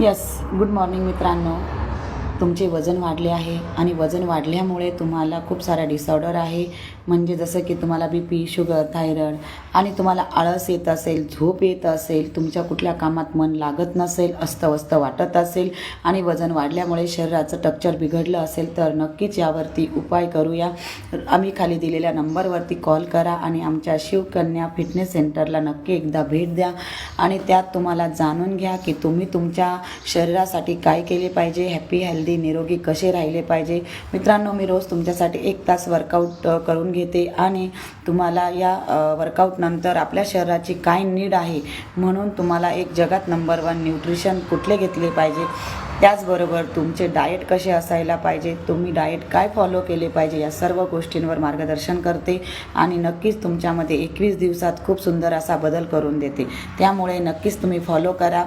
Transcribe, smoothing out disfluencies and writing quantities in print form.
Yes, good morning मित्रांनो. तुमचे वजन वाढले आहे आणि वजन वाढल्यामुळे तुम्हाला खूप सारा डिसऑर्डर आहे. म्हणजे जसं की तुम्हाला BP, शुगर, थायरॉइड आणि तुम्हाला आळस येत असेल, झोप येत असेल, तुमच्या कुठल्या कामात मन लागत नसेल, अस्वस्थ वाटत असेल आणि वजन वाढल्यामुळे शरीराचं स्ट्रक्चर बिघडलं असेल, तर नक्कीच यावरती उपाय करूया. आम्ही खाली दिलेल्या नंबरवरती कॉल करा आणि आमच्या शिवकन्या फिटनेस सेंटरला नक्की एकदा भेट द्या आणि त्यात तुम्हाला जाणून घ्या की तुम्ही तुमच्या शरीरासाठी काय केले पाहिजे, हॅपी हेल्दी निरोगी कसे राहिले पाहिजे. मित्रांनो, मी रोज तुमच्यासाठी 1 तास वर्कआउट करून घेते आणि तुम्हाला या वर्कआउटनंतर आपल्या शरीराची काय नीड आहे, म्हणून तुम्हाला एक जगात नंबर 1 न्यूट्रिशन कुठले घेतले पाहिजे, त्याचबरोबर तुमचे डाएट कसे असायला पाहिजे, तुम्ही डाएट काय फॉलो केले पाहिजे, या सर्व गोष्टींवर मार्गदर्शन करते आणि नक्कीच तुमच्यामध्ये 21 दिवसात खूप सुंदर असा बदल करून देते. त्यामुळे नक्कीच तुम्ही फॉलो करा.